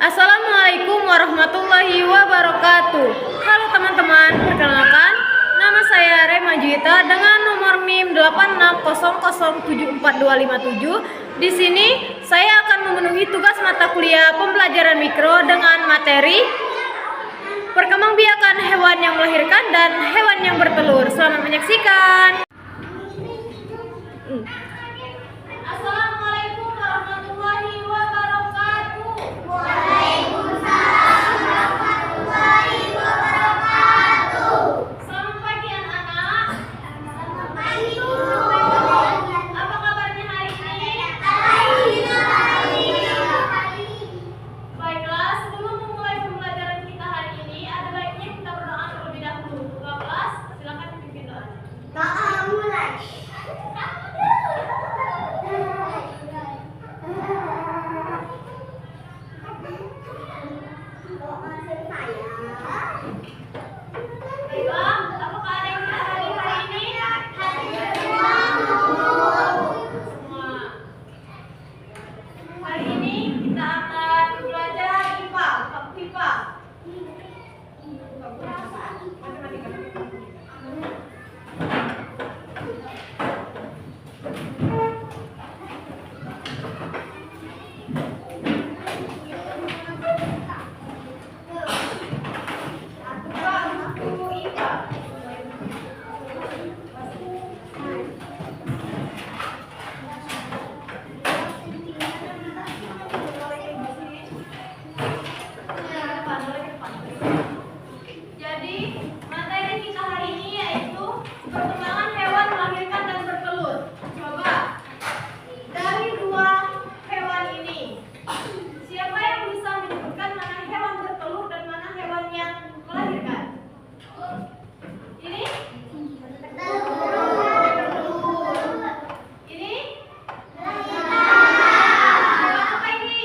Assalamualaikum warahmatullahi wabarakatuh. Halo teman-teman, perkenalkan nama saya Rema Juwita dengan nomor NIM 8600745257. Di sini saya akan memenuhi tugas mata kuliah pembelajaran mikro dengan materi perkembangbiakan hewan yang melahirkan dan hewan yang bertelur. Selamat menyaksikan. Assalamualaikum warahmatullahi wabarakatuh. Waalaikumsalam warahmatullahi wabarakatuh. Selamat pagi anak-anak. Selamat pagi, Bu. Apa kabarnya hari ini? Baiklah, sebelum memulai pembelajaran kita hari ini, ada baiknya kita berdoa terlebih dahulu. Ketua kelas, silakan pimpin doa. Doa mulai. Baiklah, apakah ada yang kita hari ini? Semua. Hari ini kita akan belajar IPA, IPA. Jadi, materi kita hari ini yaitu perkembangan hewan melahirkan dan bertelur. Coba, dari dua hewan ini, siapa yang bisa menyebutkan mana hewan bertelur dan mana hewan yang melahirkan? Ini? Ini? Apa ini?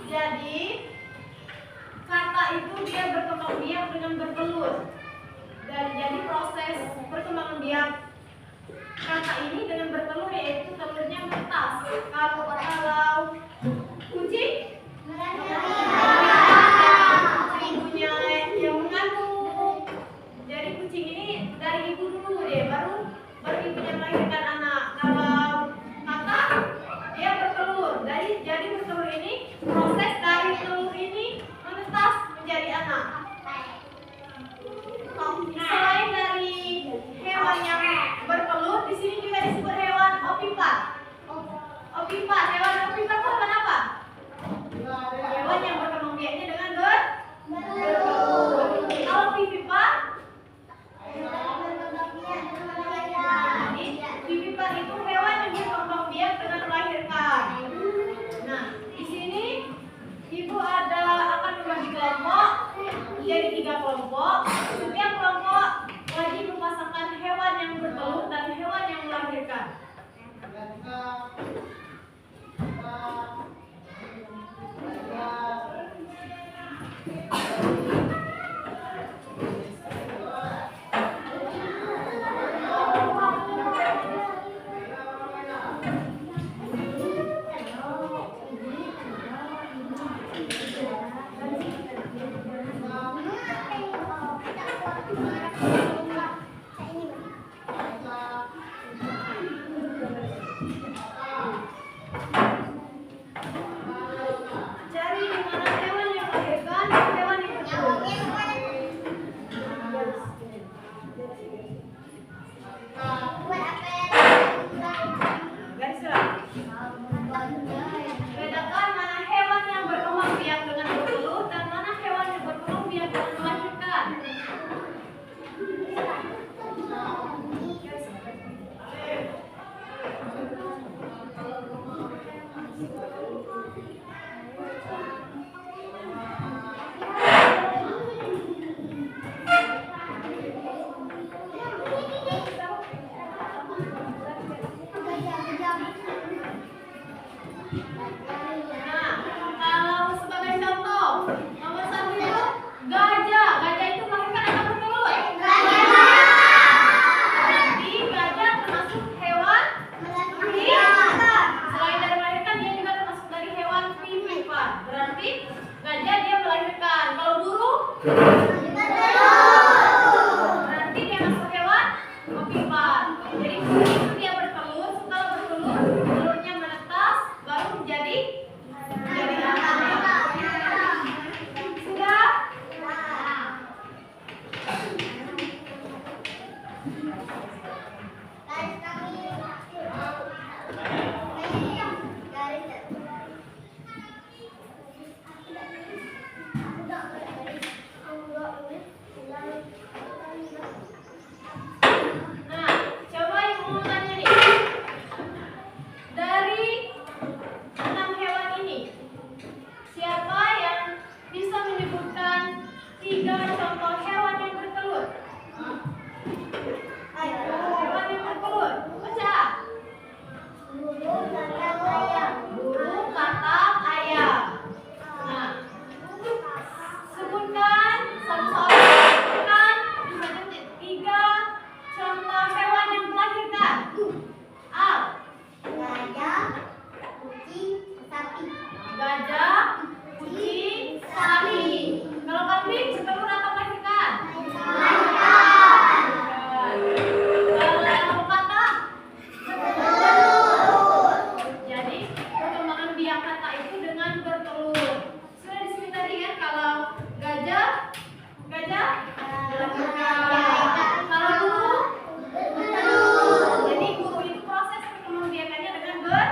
Jadi, kata itu dia berkembang biak dengan bertelur. Dan jadi proses perkembangan biak kata ini dengan bertelur yaitu telurnya menetas. Kalau kucing ibunya yang mengandung. Jadi kucing ini dari ibu dulu deh, baru ibunya melahirkan anak. Kalau kata dia bertelur. Jadi bertelur ini proses dari telur ini menetas menjadi anak. Selain dari hewan yang bertelur, di sini juga disebut hewan ovipat. Ovipat, hewan ovipat itu apa? Hewan yang berkembang biaknya dengan bertelur. Kalau vivipat, vivipat itu hewan yang berkembang biak dengan melahirkan. Nah, di sini ibu akan membagi kelompok menjadi 3 kelompok. Setiap kelompok wajib memasangkan hewan yang bertelur dan hewan yang melahirkan. A. Gajah, kucing, sapi. Gajah, kucing, sapi. Kalau kambing bertelur atau melahirkan? Melahirkan. Kalau alpaka? Bertelur. Jadi perkembangan biak kata itu dengan bertelur. Sudah disebut tadi kan kalau gajah melahirkan. Kalau burung, jadi burung itu proses perkembangan biakannya dengan bertelur.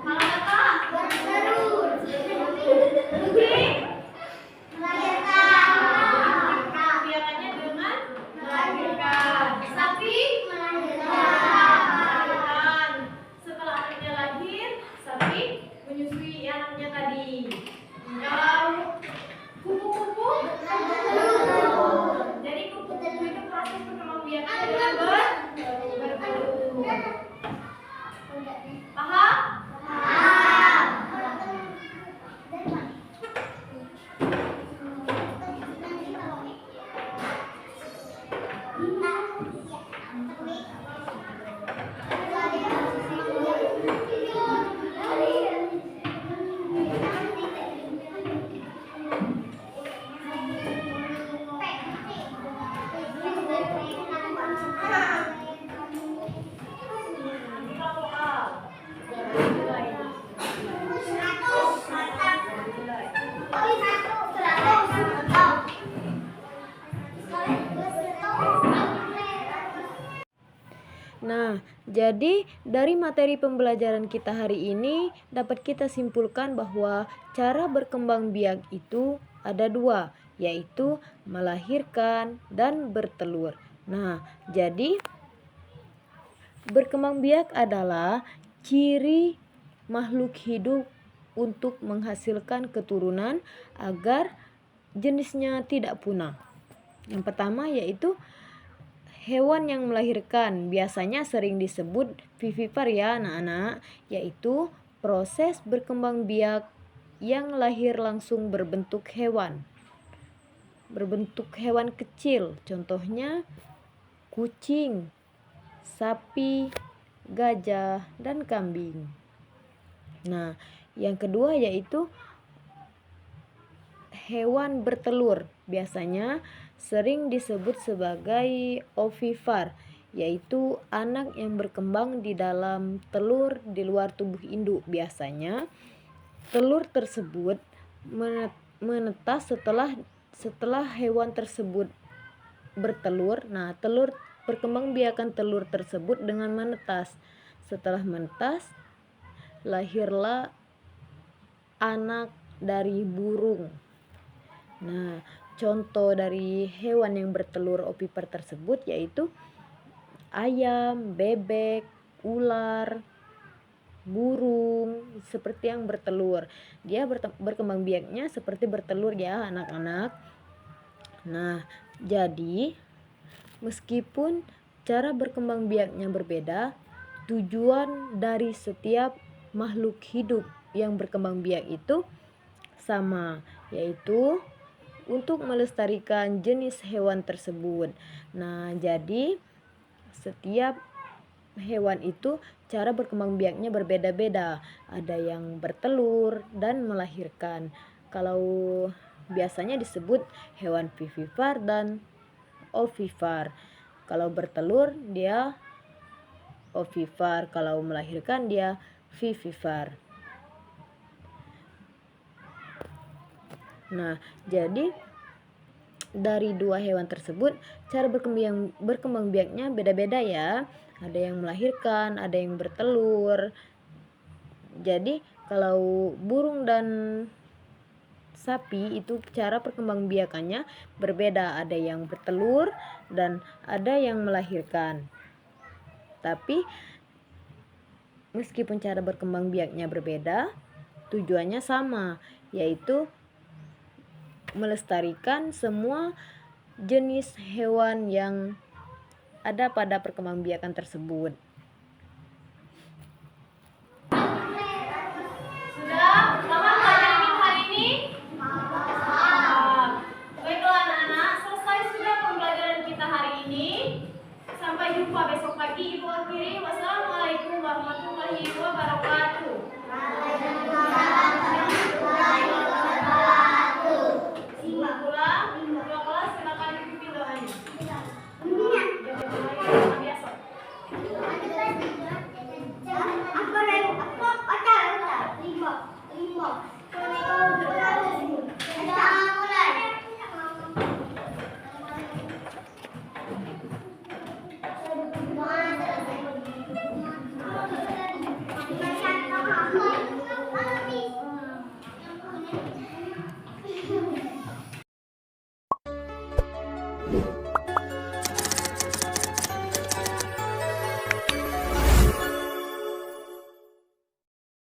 Kalau kata kucing biakannya dengan melahirkan. Sapi melahirkan. Setelah anaknya lahir, sapi menyusui anaknya tadi. Kalau kupu-kupu, jadi kupu-kupu itu proses perkembangbiakan dengan bertelur. Paham? Nah, jadi dari materi pembelajaran kita hari ini dapat kita simpulkan bahwa cara berkembang biak itu ada dua, yaitu melahirkan dan bertelur. Nah, jadi berkembang biak adalah ciri makhluk hidup untuk menghasilkan keturunan agar jenisnya tidak punah. Yang pertama yaitu hewan yang melahirkan, biasanya sering disebut vivipar ya anak-anak, yaitu proses berkembang biak yang lahir langsung berbentuk hewan kecil, contohnya kucing, sapi, gajah, dan kambing. Nah, yang kedua yaitu hewan bertelur, biasanya sering disebut sebagai ovipar, yaitu anak yang berkembang di dalam telur di luar tubuh induk. Biasanya telur tersebut menetas setelah hewan tersebut bertelur. Nah, perkembangbiakan telur tersebut dengan menetas. Setelah menetas, lahirlah anak dari burung. Nah, contoh dari hewan yang bertelur ovipar tersebut yaitu ayam, bebek, ular, burung, seperti yang bertelur. Dia berkembang biaknya seperti bertelur ya anak-anak. Nah, jadi meskipun cara berkembang biaknya berbeda, tujuan dari setiap makhluk hidup yang berkembang biak itu sama, yaitu untuk melestarikan jenis hewan tersebut. Nah, jadi setiap hewan itu cara berkembang biaknya berbeda-beda. Ada yang bertelur dan melahirkan. Kalau biasanya disebut hewan vivipar dan ovipar. Kalau bertelur dia ovipar, kalau melahirkan dia vivipar. Nah, jadi dari dua hewan tersebut cara berkembang biaknya beda-beda ya. Ada yang melahirkan, ada yang bertelur. Jadi kalau burung dan sapi itu cara perkembangbiakannya berbeda. Ada yang bertelur dan ada yang melahirkan. Tapi meskipun cara berkembang biaknya berbeda, tujuannya sama, yaitu melestarikan semua jenis hewan yang ada pada perkembangbiakan tersebut. Sudah paham pelajaran kita hari ini? Baiklah anak-anak, selesai sudah pembelajaran kita hari ini. Sampai jumpa besok pagi. lagi Ibu akhiri. Wassalamualaikum